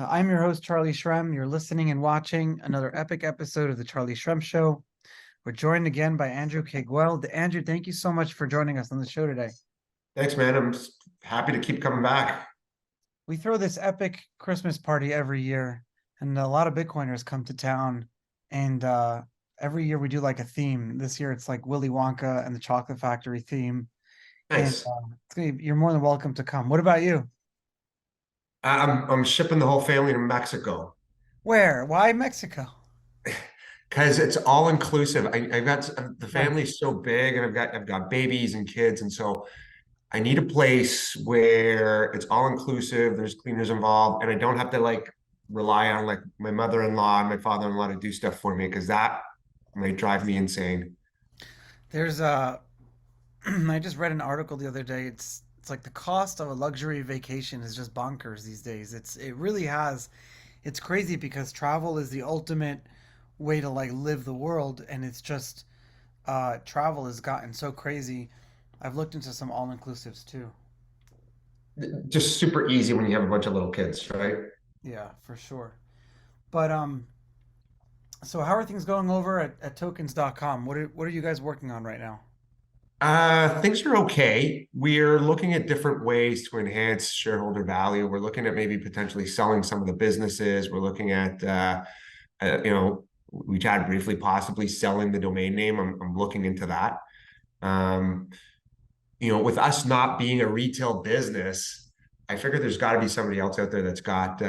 I'm your host, Charlie Shrem. You're listening and watching another epic episode of The Charlie Shrem Show. We're joined again by Andrew Kiguel. Andrew, thank you so much for joining us on the show today. Thanks, man. I'm just happy to keep coming back. We throw this epic Christmas party every year, and a lot of Bitcoiners come to town. And every year we do like a theme. This year it's like Willy Wonka and the Chocolate Factory theme. And Nice. you're more than welcome to come. What about you? I'm shipping the whole family to Mexico Where? Why Mexico? because it's all inclusive. I've got the Nice. family's so big, and I've got babies and kids, and so I need a place where it's all inclusive. There's cleaners involved, and I don't have to like rely on like my mother-in-law and my father-in-law to do stuff for me because that might drive me insane. There's I just read an article the other day. It's like the cost of a luxury vacation is just bonkers these days. It really has. It's crazy because travel is the ultimate way to like live the world, and it's just travel has gotten so crazy. I've looked into some all inclusives too. Just super easy when you have a bunch of little kids, right? Yeah, for sure. But so how are things going over at tokens.com? What are you guys working on right now? Things are okay. We're looking at different ways to enhance shareholder value. We're looking at maybe potentially selling some of the businesses. We're looking at, we chatted briefly, possibly selling the domain name. I'm looking into that. Um, with us not being a retail business, I figure there's got to be somebody else out there that's got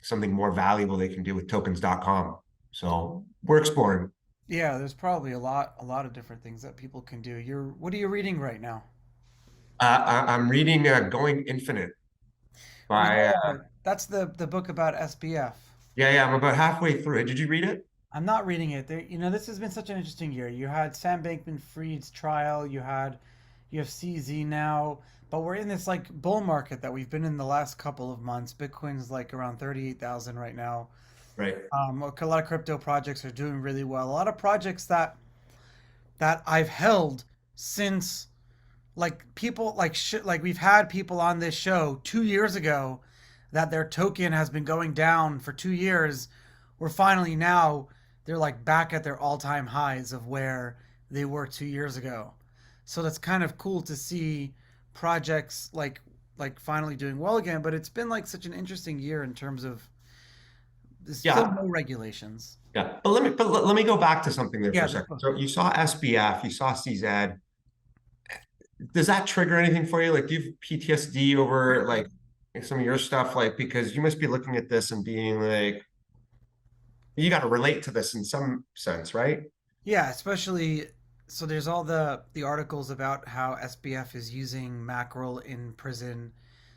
something more valuable they can do with tokens.com. So we're exploring. Yeah, there's probably a lot of different things that people can do. What are you reading right now? I'm reading Going Infinite You by know, that's the book about SBF. yeah, I'm about halfway through it. Did you read it? I'm not reading it. This has been such an interesting year. You had Sam Bankman-Fried's trial. You have CZ now, but we're in this like bull market that we've been in the last couple of months. Bitcoin's like around 38,000 right now. Right. A lot of crypto projects are doing really well. A lot of projects that I've held since like people like we've had people on this show 2 years ago that their token has been going down for 2 years. We're finally now they're like back at their all-time highs of where they were 2 years ago. So that's kind of cool to see projects like finally doing well again. But it's been like such an interesting year in terms of there's still Yeah. no regulations. Yeah. But let me go back to something there for Yeah, a second. So you saw SBF, you saw CZ. Does that trigger anything for you? Like, do you have PTSD over like some of your stuff? Like, because you must be looking at this and being like, you got to relate to this in some sense, right? yeah, especially so there's all the articles about how SBF is using mackerel in prison.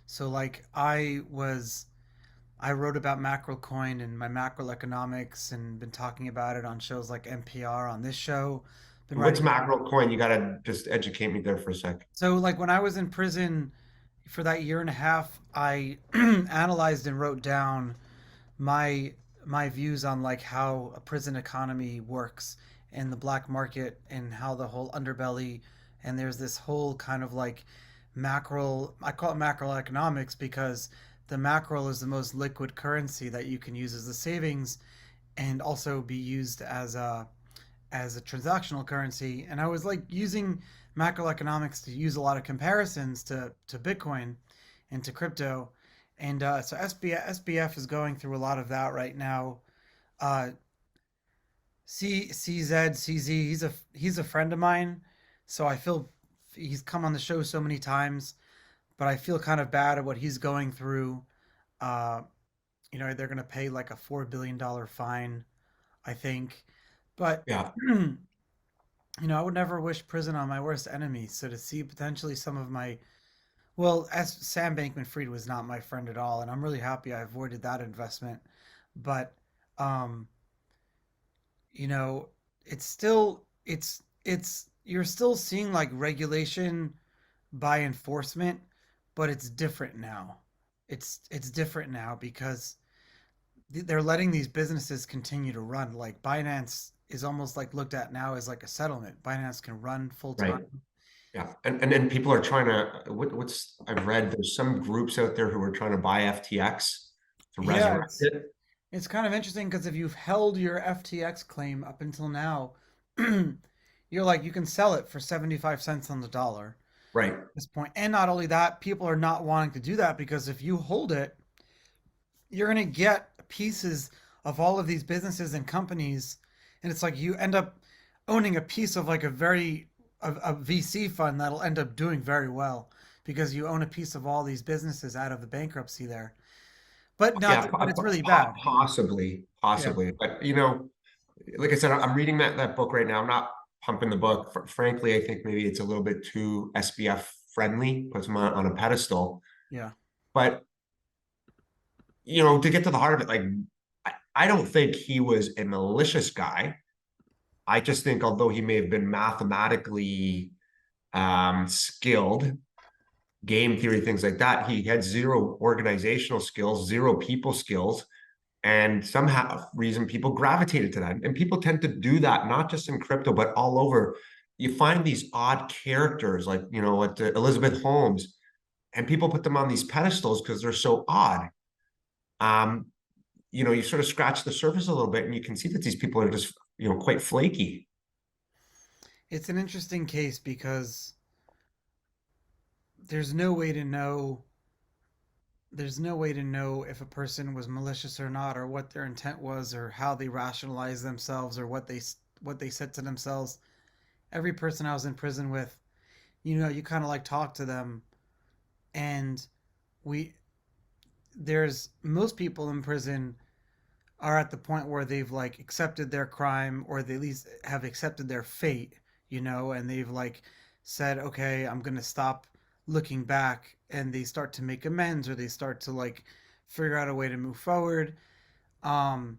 So like I wrote about mackerel coin and my mackerel economics and been talking about it on shows like NPR on this show. Been What's writing. macro coin? You got to just educate me there for a sec. So like when I was in prison for that year and a half, I analyzed and wrote down my my views on like how a prison economy works and the black market and how the whole underbelly and there's this whole kind of like mackerel. I call it mackerel economics because the mackerel is the most liquid currency that you can use as the savings and also be used as a transactional currency. And I was like using macroeconomics to use a lot of comparisons to Bitcoin and to crypto. And so SBF is going through a lot of that right now. Uh, CZ, he's a friend of mine, so I feel he's come on the show so many times, but I feel kind of bad at what he's going through. Uh, they're gonna pay like a $4 billion fine, I think, but Yeah. I would never wish prison on my worst enemy. So to see potentially some of my, well, as Sam Bankman-Fried was not my friend at all, and I'm really happy I avoided that investment. But, um, you know, it's still, you're still seeing like regulation by enforcement, but it's different now. It's different now because they're letting these businesses continue to run. Like Binance is almost like looked at now as like a settlement. Binance can run full Right. time. Yeah. And people are trying to, what's, I've read there's some groups out there who are trying to buy FTX to Yeah, resurrect it. it's kind of interesting because if you've held your FTX claim up until now, you're like you can sell it for 75 cents on the dollar Right. at this point. And not only that, people are not wanting to do that because if you hold it, you're going to get pieces of all of these businesses and companies, and it's like you end up owning a piece of like a VC fund that'll end up doing very well because you own a piece of all these businesses out of the bankruptcy there. But Yeah, not but it's really bad. possibly, Yeah. possibly. But like I said, I'm reading that book right now. I'm not pumping the book. Frankly, I think maybe it's a little bit too SBF friendly, puts him on a pedestal. Yeah. But to get to the heart of it, like I don't think he was a malicious guy. I just think although he may have been mathematically skilled, game theory, things like that, he had zero organizational skills, zero people skills. And somehow reason people gravitated to that. And people tend to do that, not just in crypto, but all over. You find these odd characters like, at Elizabeth Holmes, and people put them on these pedestals because they're so odd. Um, you sort of scratch the surface a little bit and you can see that these people are just, quite flaky. It's an interesting case because there's no way to know there's no way to know if a person was malicious or not, or what their intent was, or how they rationalized themselves, or what they said to themselves. Every person I was in prison with, you kind of like talk to them, and we there's most people in prison are at the point where they've like accepted their crime, or they at least have accepted their fate, and they've like said, okay, I'm gonna stop looking back, and they start to make amends, or they start to like figure out a way to move forward. um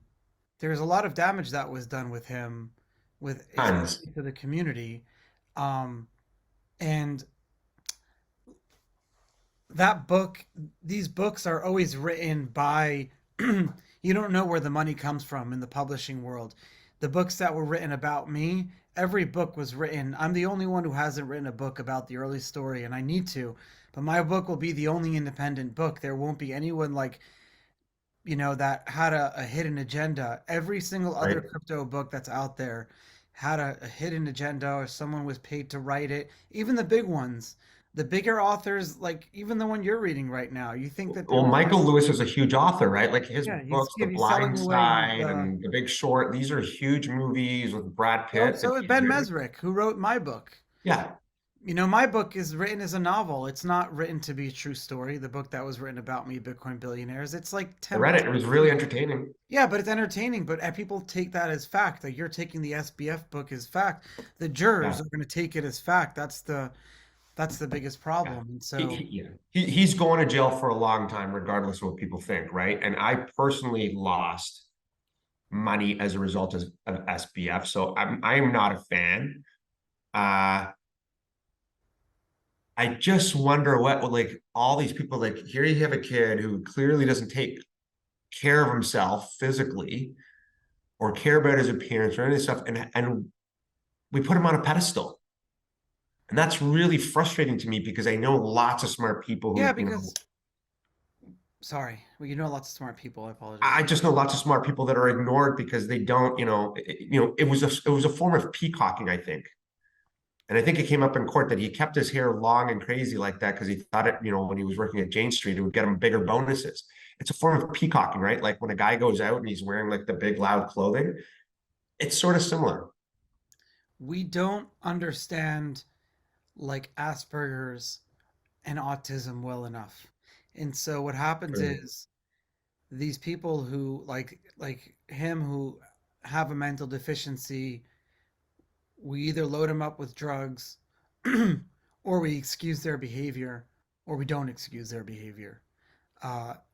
there's a lot of damage that was done with him, with Tons. especially to the community. Um and that book these books are always written by you don't know where the money comes from in the publishing world. The books that were written about me, every book was written. I'm the only one who hasn't written a book about the early story, and I need to, but my book will be the only independent book. There won't be anyone like, that had a hidden agenda. Every single other Right. crypto book that's out there had a hidden agenda, or someone was paid to write it. Even the big ones, the bigger authors, like even the one you're reading right now, you think that they're Well, Michael really, Lewis is a huge author, right? Like his yeah, books, The he's selling Blind away his. Side and The Big Short, these are huge movies with Brad So Pitt that so is he's Ben written. Mesrick, who wrote my book. Yeah, My book is written as a novel. It's not written to be a true story. The book that was written about me, Bitcoin Billionaires, it's like I 10 read books. it. It was really entertaining. Yeah, but it's entertaining. But people take that as fact. Like you're taking the SBF book as fact. The jurors Yeah, are going to take it as fact. That's the biggest yeah. problem. And so, Yeah. He's going to jail for a long time, regardless of what people think, right? And I personally lost money as a result of SBF, so I'm not a fan. Uh, I just wonder what like all these people, like here you have a kid who clearly doesn't take care of himself physically or care about his appearance or any of this stuff, and we put him on a pedestal. And that's really frustrating to me because I know lots of smart people yeah, who, because sorry, well, lots of smart people. I apologize. I just know lots of smart people that are ignored because they don't, it was a form of peacocking, I think. And I think it came up in court that he kept his hair long and crazy like that because he thought it, when he was working at Jane Street, it would get him bigger bonuses. It's a form of peacocking, right? Like when a guy goes out and he's wearing like the big loud clothing, it's sort of similar. We don't understand like Asperger's and autism well enough. And so what happens True. is these people who like him, who have a mental deficiency, we either load them up with drugs or we excuse their behavior, or we don't excuse their behavior.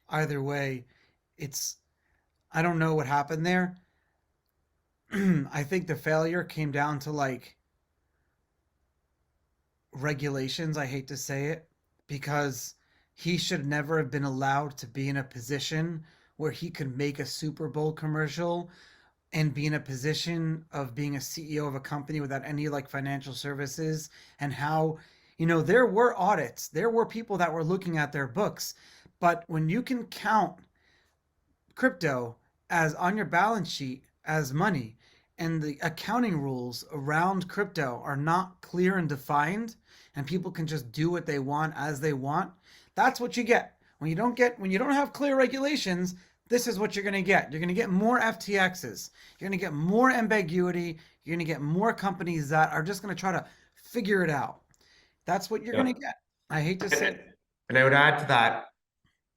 Either way, it's I don't know what happened there. I think the failure came down to like regulations. I hate to say it, because he should never have been allowed to be in a position where he could make a Super Bowl commercial and be in a position of being a CEO of a company without any like financial services. And how, there were audits, there were people that were looking at their books, but when you can count crypto as on your balance sheet as money, and the accounting rules around crypto are not clear and defined, and people can just do what they want as they want, that's what you get. When you don't have clear regulations, this is what you're going to get. You're going to get more FTXs. You're going to get more ambiguity. You're going to get more companies that are just going to try to figure it out. That's what you're going to Yeah. get. I hate to say And, it. and I would add to that,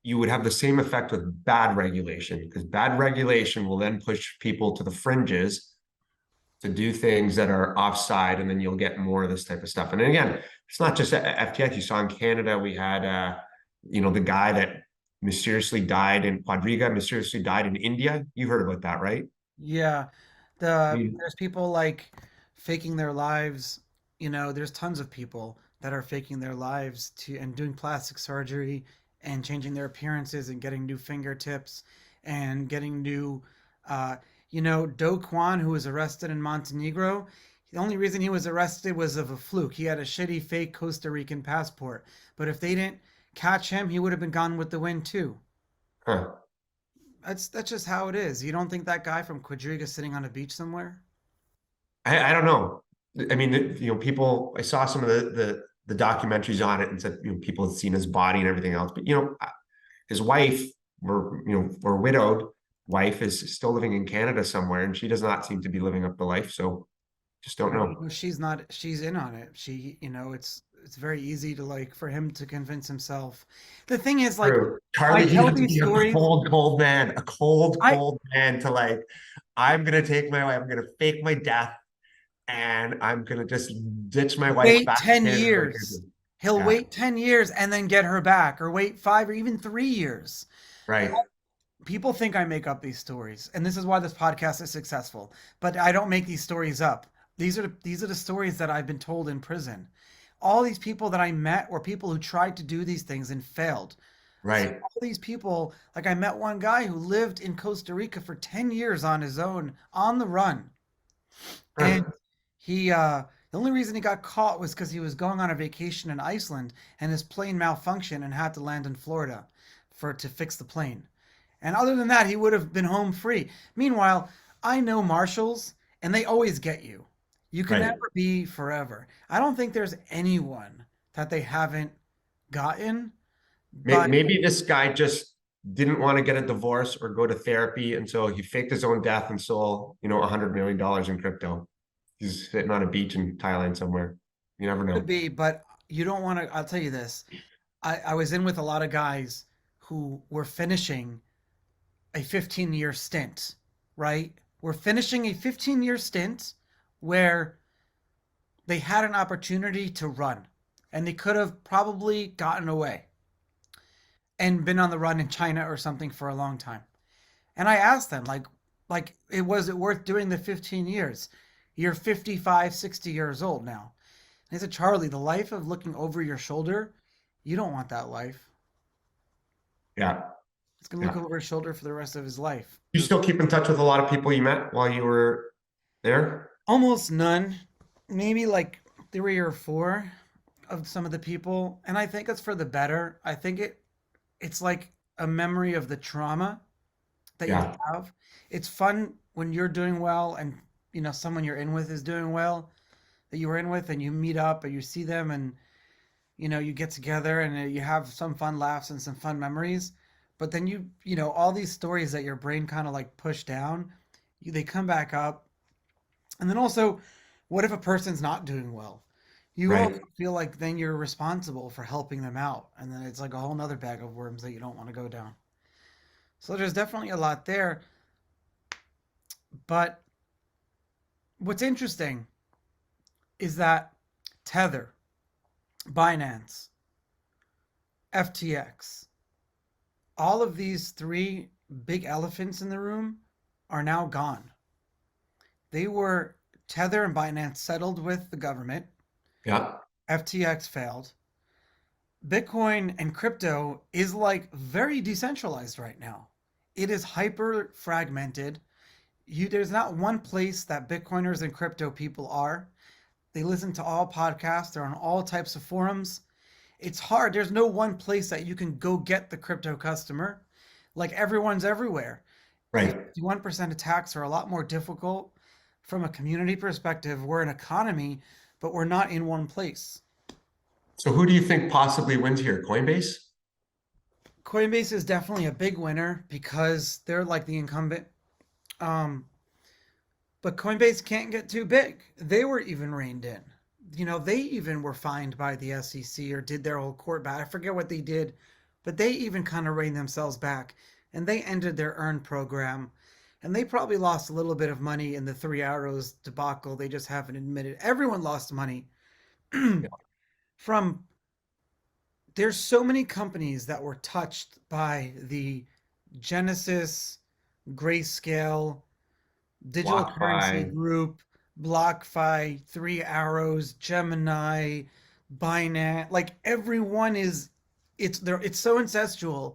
you would have the same effect with bad regulation, because bad regulation will then push people to the fringes to do things that are offside, and then you'll get more of this type of stuff. And again, it's not just FTX. You saw in Canada, we had the guy that mysteriously died in Quadriga, mysteriously died in India. You heard about that, right? Yeah, I mean, there's people like faking their lives. There's tons of people that are faking their lives to and doing plastic surgery and changing their appearances and getting new fingertips and getting new. Uh, Do Kwon, who was arrested in Montenegro, the only reason he was arrested was of a fluke. He had a shitty fake Costa Rican passport, but if they didn't catch him, he would have been gone with the wind too. huh. That's just how it is. You don't think that guy from Quadriga is sitting on a beach somewhere? I don't know. I mean, people. I saw some of the documentaries on it and said, people had seen his body and everything else. But his wife, or widowed wife, is still living in Canada somewhere, and she does not seem to be living up the life. So just don't know. No, she's not. She's in on it. It's very easy to like for him to convince himself. The thing is, like, True. I Charlie, you tell have to these be a stories. cold, cold man, a cold, I cold man to like, I'm gonna take my wife, I'm gonna fake my death, and I'm gonna just ditch my wife wait back to 10 Canada like I years. did. He'll Yeah, wait 10 years and then get her back, or wait 5 or even 3 years. right. People think I make up these stories, and this is why this podcast is successful. But I don't make these stories up. These are the stories that I've been told in prison. All these people that I met were people who tried to do these things and failed. So Right. all these people, like I met one guy who lived in Costa Rica for 10 years on his own, on the run. And Huh. the only reason he got caught was because he was going on a vacation in Iceland and his plane malfunctioned and had to land in Florida to fix the plane. And other than that, he would have been home free. Meanwhile, I know marshals and they always get you. You can Right. never be forever. I don't think there's anyone that they haven't gotten, but Maybe this guy just didn't want to get a divorce or go to therapy, and so he faked his own death and stole, $100 million in crypto. He's sitting on a beach in Thailand somewhere. You never could know. be, but you don't want to. I'll tell you this. I was in with a lot of guys who were finishing a 15-year stint, right? We're finishing a 15-year stint where they had an opportunity to run and they could have probably gotten away and been on the run in China or something for a long time. And I asked them like it worth doing the 15 years? You're 55, 60 years old now. And I said, Charlie, the life of looking over your shoulder, you don't want that life. Yeah. It's going to look Yeah. over his shoulder for the rest of his life. You still keep in touch with a lot of people you met while you were there? Almost none, maybe like 3 or 4 of some of the people, and I think it's for the better. I think it's like a memory of the trauma that you Yeah. have. It's fun when you're doing well and someone you're in with is doing well that you were in with and you meet up and you see them and you get together and you have some fun laughs and some fun memories. But then all these stories that your brain kind of like push down, they come back up. And then also, what if a person's not doing well? You also Right. feel like then you're responsible for helping them out. And then it's like a whole nother bag of worms that you don't want to go down. So there's definitely a lot there. But what's interesting is that Tether, Binance, FTX, all of these three big elephants in the room are now gone. They were Tether and Binance settled with the government. Yeah. FTX failed. Bitcoin and crypto is like very decentralized right now. It is hyper fragmented. There's not one place that Bitcoiners and crypto people are. They listen to all podcasts, they're on all types of forums. It's hard. There's no one place that you can go get the crypto customer. Like everyone's everywhere. The Right. 51% attacks are a lot more difficult from a community perspective. We're an economy, but we're not in one place. So who do you think possibly wins here? Coinbase? Coinbase is definitely a big winner because they're like the incumbent. Um, but Coinbase can't get too big. They were even reined in. They even were fined by the SEC or did their whole court battle. I forget what they did, but they even kind of reined themselves back and they ended their earn program. And they probably lost a little bit of money in the Three Arrows debacle. They just haven't admitted. Everyone lost money from. There's so many companies that were touched by the Genesis, Grayscale, Digital Currency BlockFi. Group, BlockFi, Three Arrows, Gemini, Binance. Like everyone is, it's so incestual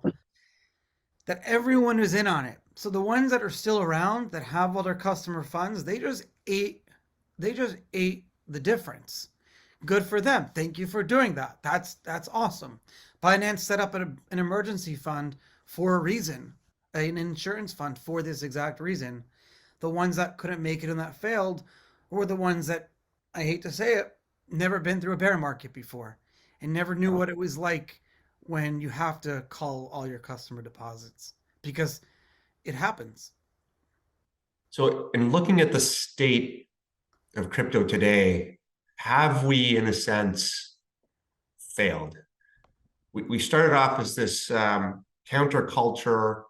that everyone is in on it. So the ones that are still around that have all their customer funds, they just ate the difference. Good for them. Thank you for doing that. That's awesome. Binance set up an emergency fund for a reason, an insurance fund for this exact reason. The ones that couldn't make it and that failed were the ones that, I hate to say it, never been through a bear market before and never knew what it was like when you have to call all your customer deposits because it happens. So in looking at the state of crypto today, have we, in a sense, failed? We started off as this counterculture,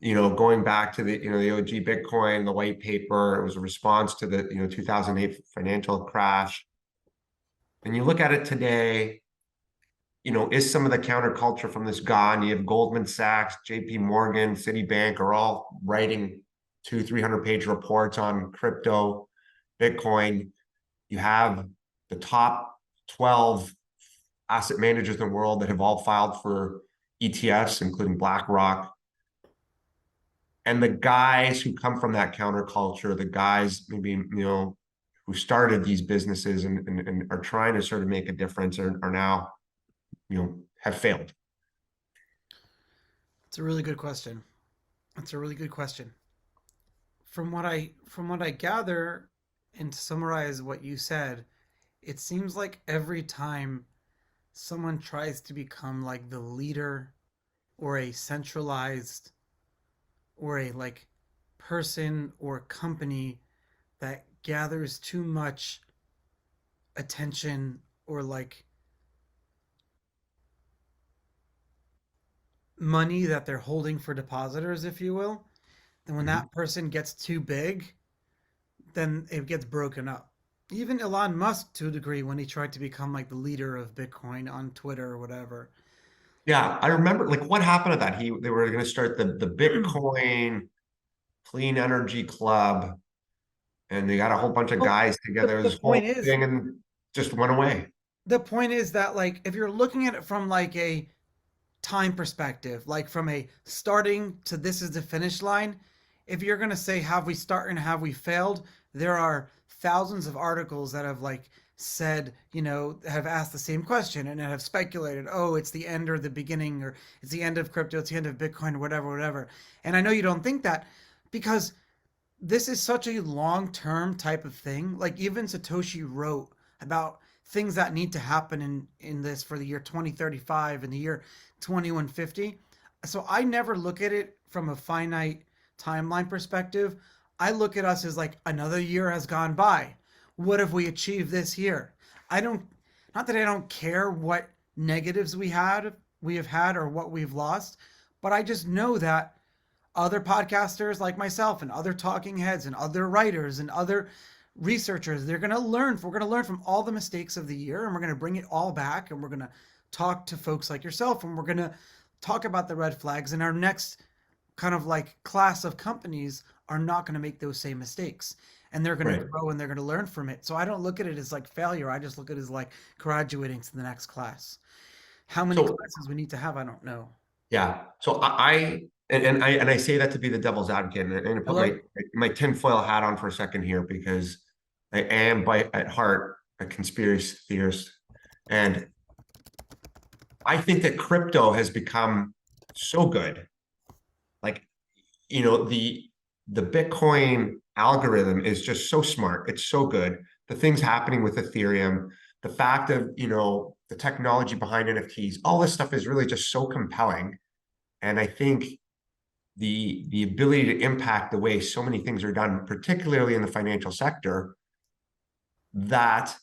going back to the OG Bitcoin, the white paper. It was a response to the 2008 financial crash. And you look at it today, is some of the counterculture from this gone? You have Goldman Sachs, JP Morgan, Citibank are all writing 200-300-page reports on crypto, Bitcoin. You have the top 12 asset managers in the world that have all filed for ETFs, including BlackRock. And the guys who come from that counterculture, the guys maybe, who started these businesses and are trying to sort of make a difference are now, have failed. It's a really good question. That's a really good question. From what I gather and to summarize what you said, it seems like every time someone tries to become like the leader or a centralized or a like person or company that gathers too much attention or like money that they're holding for depositors, if you will, then when Mhm. that person gets too big, then it gets broken up. Even Elon Musk, to a degree, when he tried to become like the leader of Bitcoin on Twitter or whatever. Yeah, I remember like what happened to that. They were going to start the Bitcoin Clean Energy Club, and they got a whole bunch of Well, guys the, together, the this point whole is, thing, and just went away. the point is that like if you're looking at it from like a time perspective, like from a starting to this is the finish line, if you're going to say, have we started and have we failed? There are thousands of articles that have like said, have asked the same question and have speculated, oh, it's the end or the beginning, or it's the end of crypto, it's the end of Bitcoin, or whatever, whatever. And I know you don't think that because this is such a long term type of thing. Like even Satoshi wrote about things that need to happen in this for the year 2035 and the year 2150. So I never look at it from a finite timeline perspective. I look at us as like another year has gone by. What have we achieved this year? I don't Not that I don't care what negatives we have had or what we've lost, but I just know that other podcasters like myself and other talking heads and other writers and other researchers, we're going to learn from all the mistakes of the year and we're going to bring it all back and we're going to talk to folks like yourself and we're going to talk about the red flags, and our next kind of like class of companies are not going to make those same mistakes and they're going to Right. grow and they're going to learn from it. So I don't look at it as like failure. I just look at it as like graduating to the next class. How many So classes we need to have, I don't know. yeah, so and I say that to be the devil's advocate and I put love my tinfoil hat on for a second here because I am by at heart a conspiracy theorist, and I think that crypto has become so good the Bitcoin algorithm is just so smart. It's so good. The things happening with Ethereum, the fact of, the technology behind NFTs, all this stuff is really just so compelling. And I think the ability to impact the way so many things are done, particularly in the financial sector, that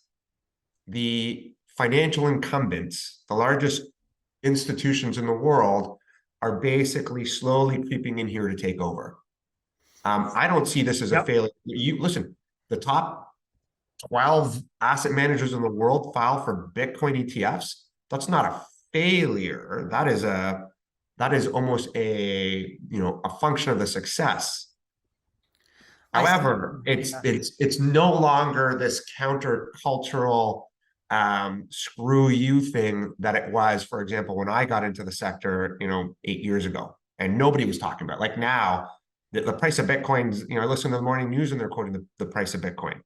the financial incumbents, the largest institutions in the world, are basically slowly creeping in here to take over. I don't see this as a Yep. failure. You listen, the top 12 asset managers in the world file for Bitcoin ETFs. That's not a failure. That is almost a function of the success. I see. However, it's Yeah. it's no longer this countercultural screw you thing that it was, for example, when I got into the sector, 8 years ago, and nobody was talking about it. Like now, the price of Bitcoin's, I listen to the morning news and they're quoting the price of Bitcoin.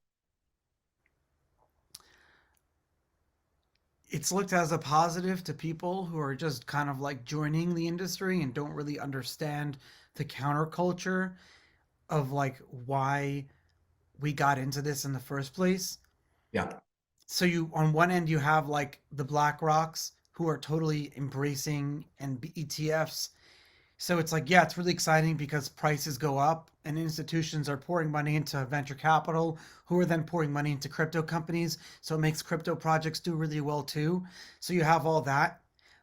It's looked as a positive to people who are just kind of like joining the industry and don't really understand the counterculture of like why we got into this in the first place. Yeah, So you on one end you have like the Black Rocks who are totally embracing and ETFs. So it's like, yeah, it's really exciting because prices go up and institutions are pouring money into venture capital, who are then pouring money into crypto companies. So it makes crypto projects do really well too. So you have all that.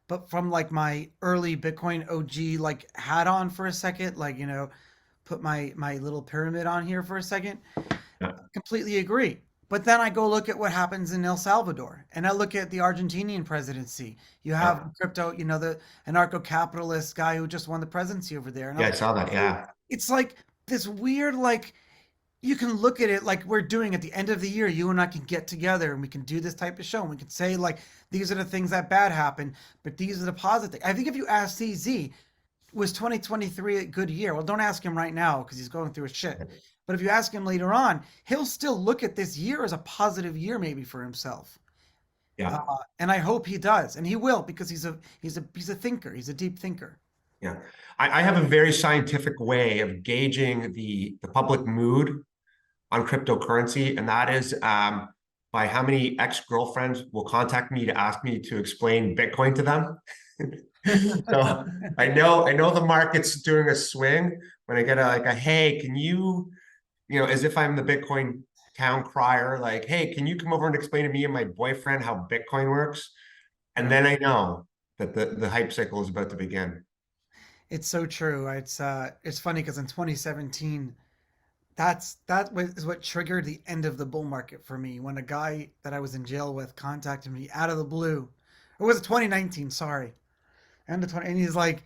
But from like my early Bitcoin OG like hat on for a second, like, put my little pyramid on here for a second, yeah, completely agree. But then I go look at what happens in El Salvador and I look at the Argentinian presidency. You have yeah, crypto, the anarcho capitalist guy who just won the presidency over there. And yeah. I saw that. Yeah, it's like this weird, like, you can look at it like we're doing at the end of the year. You and I can get together and we can do this type of show. And we can say, like, these are the things that bad happen, but these are the positive things. I think if you ask CZ, was 2023 a good year? Well, don't ask him right now because he's going through his shit. But if you ask him later on, he'll still look at this year as a positive year, maybe for himself. Uh, yeah, and I hope he does, and he will because he's a thinker. He's a deep thinker. yeah. I have a very scientific way of gauging the public mood on cryptocurrency, and that is by how many ex-girlfriends will contact me to ask me to explain Bitcoin to them. So I know the market's doing a swing when I get a hey, can you, as if I'm the Bitcoin town crier, like, hey, can you come over and explain to me and my boyfriend how Bitcoin works? And Yeah, then I know that the hype cycle is about to begin. it's so true. It's funny because in 2017, that was what triggered the end of the bull market for me when a guy that I was in jail with contacted me out of the blue. Or was it 2019? Sorry, end of 20, and he's like,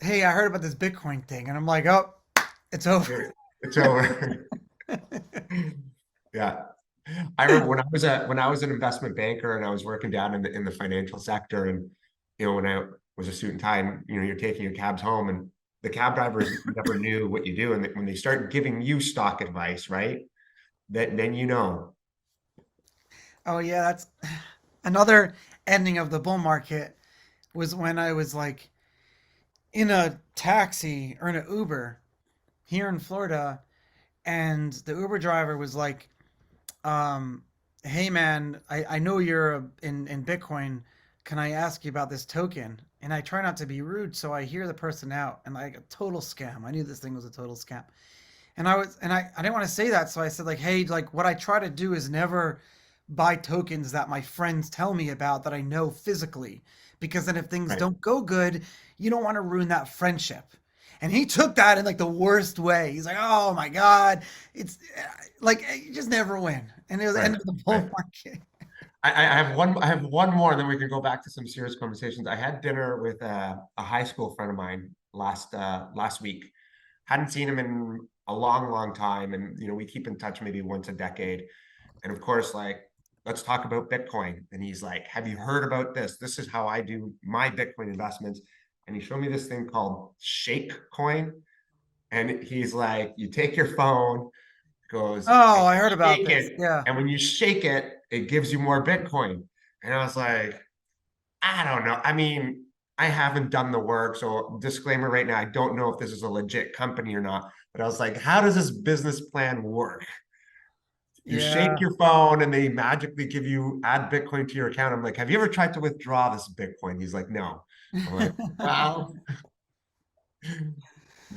"Hey, I heard about this Bitcoin thing," and I'm like, "Oh, it's over." It's over. Yeah. I remember when I was an investment banker and I was working down in the financial sector, and when I was a suit and tie, and you're taking your cabs home, and the cab drivers never knew what you do, and when they start giving you stock advice, right? That then Oh yeah, that's another ending of the bull market was when I was like in a taxi or in an Uber here in Florida, and the Uber driver was like, "Hey man, I know you're in Bitcoin. Can I ask you about this token?" And I try not to be rude, so I hear the person out, and like a total scam. I knew this thing was a total scam, and I didn't want to say that, so I said like, "Hey, like what I try to do is never buy tokens that my friends tell me about that I know physically, because then if things right, don't go good, you don't want to ruin that friendship." And he took that in like the worst way. He's like, "Oh my god, it's like you just never win." And it was the right, end of the bull right. market. I have one more, and then we can go back to some serious conversations. I had dinner with a high school friend of mine last week. Hadn't seen him in a long, long time, and we keep in touch maybe once a decade. And of course, like, let's talk about Bitcoin. And he's like, "Have you heard about this? This is how I do my Bitcoin investments." And he showed me this thing called Shake Coin. And he's like, "You take your phone, goes Oh, and I heard about shake this. it, Yeah. and when you shake it, it gives you more Bitcoin." And I was like, I don't know. I mean, I haven't done the work. So disclaimer right now, I don't know if this is a legit company or not. But I was like, how does this business plan work? You shake Yeah. your phone and they magically give you add Bitcoin to your account. I'm like, have you ever tried to withdraw this Bitcoin? He's like, no. I'm like, well,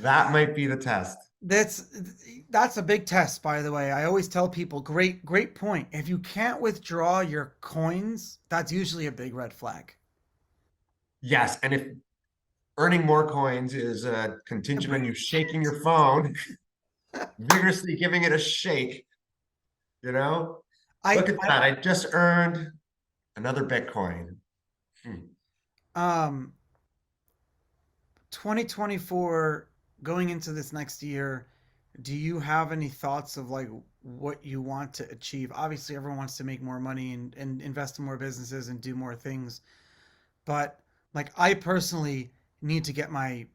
that might be the test. That's that's a big test, by the way. I always tell people, great point. If you can't withdraw your coins, that's usually a big red flag. Yes. And if earning more coins is contingent on you shaking your phone, vigorously giving it a shake, you know, look at I that. I just earned another Bitcoin. Hmm. um 2024 going into this next year, do you have any thoughts of like what you want to achieve? Obviously, everyone wants to make more money and invest in more businesses and do more things. But like I personally need to get my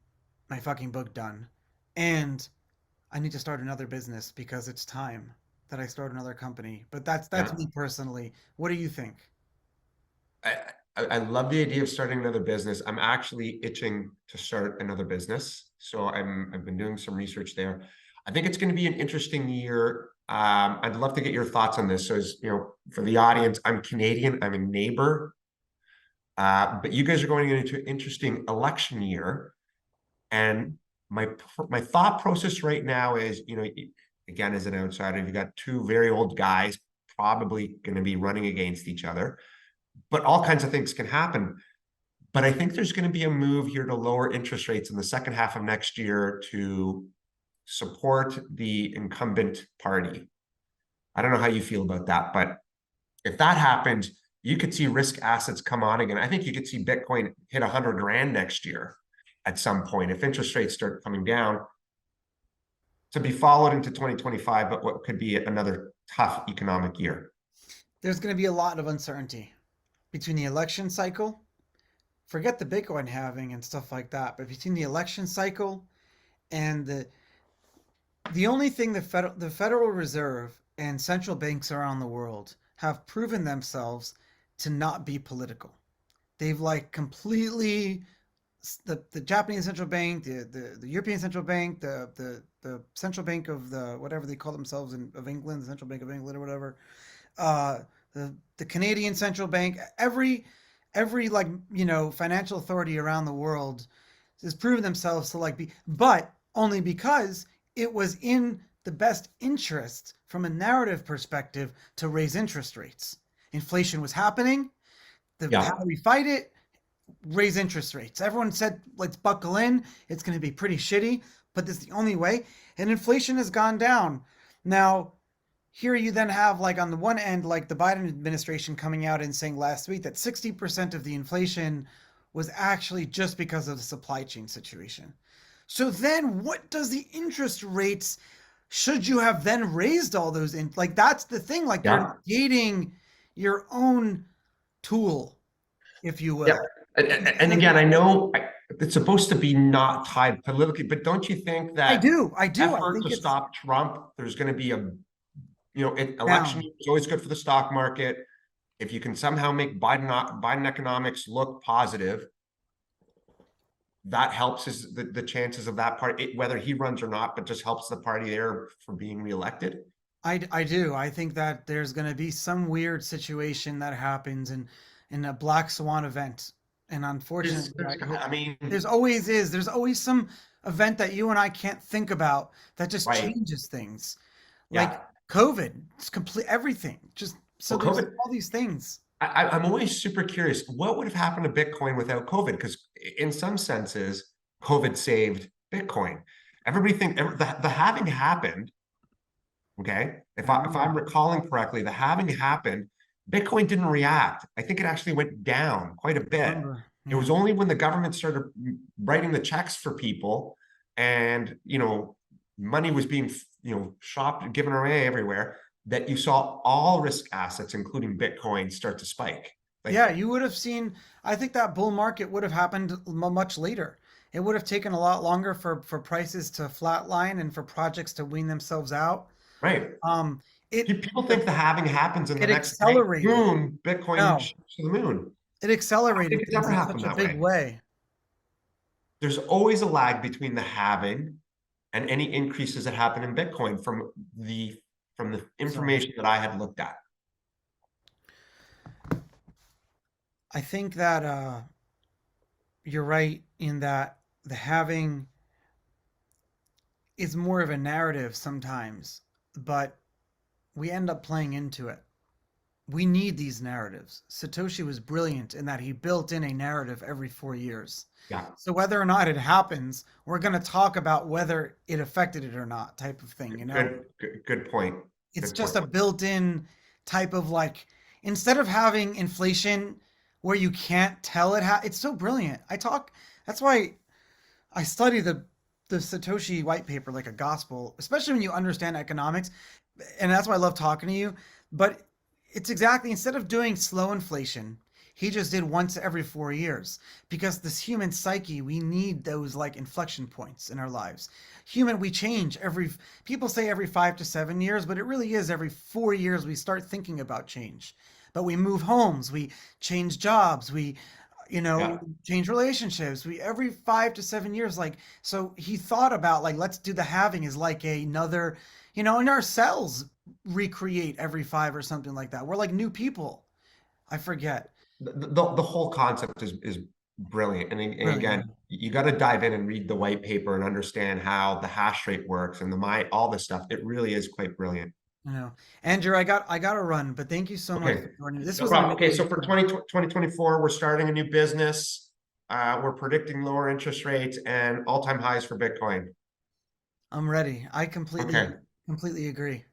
fucking book done. And I need to start another business because it's time that I start another company. But that's Yeah. me personally. What do you think? I, I love the idea of starting another business. I'm actually itching to start another business. So I've been doing some research there. I think it's going to be an interesting year. I'd love to get your thoughts on this. So as you know, for the audience, I'm Canadian, I'm a neighbor. But you guys are going into an interesting election year. And my my thought process right now is, you know, again, as an outsider, you got two very old guys probably going to be running against each other, but all kinds of things can happen. But I think there's going to be a move here to lower interest rates in the second half of next year to support the incumbent party. I don't know how you feel about that, but if that happens, you could see risk assets come on again. I think you could see Bitcoin hit 100 grand next year at some point if interest rates start coming down, to be followed into 2025, but what could be another tough economic year. There's going to be a lot of uncertainty between the election cycle. Forget the Bitcoin halving and stuff like that, but between the election cycle and the only thing the Federal Reserve and central banks around the world have proven themselves to not be political. They've like completely the Japanese central bank, the European central bank, the central bank of the whatever they call themselves of England, the central bank of England or whatever, uh, the Canadian central bank, every like financial authority around the world has proven themselves to like be, but only because it was in the best interest from a narrative perspective to raise interest rates. Inflation was happening. How Yeah. do we fight it? Raise interest rates. Everyone said, let's buckle in. It's going to be pretty shitty, but this is the only way. And inflation has gone down. Now, here you then have, like, on the one end, like the Biden administration coming out and saying last week that 60% of the inflation was actually just because of the supply chain situation. So then what does the interest rates, should you have then raised all those in, like, that's the thing, like Yeah. you're negating your own tool, if you Yeah. will. And again, I know it's supposed to be not tied politically, but don't you think I that do. I do. I effort to think it's stop Trump, there's going to be a, election down. is always good for the stock market. If you can somehow make Biden economics look positive, that helps the chances of that party, whether he runs or not, but just helps the party there for being reelected. I do. I think that there's going to be some weird situation that happens in a black swan event. And unfortunately, I mean, there's always some event that you and I can't think about that just right. changes things. Like Yeah. COVID, it's complete everything. Just so Well, there's COVID, all these things. I'm always super curious. What would have happened to Bitcoin without COVID? Because in some senses, COVID saved Bitcoin. Everybody think the halving happened. Okay, I if remember. I'm recalling correctly, the halving happened. Bitcoin didn't react. I think it actually went down quite a I bit. remember. It was Yeah. only when the government started writing the checks for people, and money was being shopped, given away everywhere, that you saw all risk assets, including Bitcoin, start to spike. Yeah, Like, you would have seen. I think that bull market would have happened much later. It would have taken a lot longer for prices to flatline and for projects to wean themselves out. right. Um, it People think the halving happens and the it next day, accelerated. boom, Bitcoin No, shoots to the moon. it I don't think accelerated it's things ever in happened such a that big way. way. there's always a lag between the halving and any increases that happen in Bitcoin from the So information that I had looked at. I think that you're right in that the having is more of a narrative sometimes, but we end up playing into it. We need these narratives. Satoshi was brilliant in that he built in a narrative every 4 years. Yeah, So whether or not it happens, we're going to talk about whether it affected it or not, type of thing, you know? good point. It's Good just point. a built-in type of like, instead of having inflation where you can't tell it's so brilliant. That's why I study the Satoshi white paper like a gospel, especially when you understand economics, and that's why I love talking to you. But it's exactly, instead of doing slow inflation, he just did once every 4 years, because this human psyche, we need those like inflection points in our lives. We change every, people say every 5 to 7 years, but it really is every 4 years we start thinking about change. But we move homes, we change jobs, we, Yeah. change relationships. We every 5 to 7 years, like, so he thought about like, let's do the halving is like another, in our cells recreate every five or something like that. We're like new people. I forget. The whole concept is brilliant. And again, Brilliant. you got to dive in and read the white paper and understand how the hash rate works and all this stuff. It really is quite brilliant. Andrew, I got to run, but thank you so much Okay, for joining me. This no was an problem. Okay, so amazing for time. 2024, we're starting a new business. We're predicting lower interest rates and all-time highs for Bitcoin. I'm ready. I completely Okay. completely agree.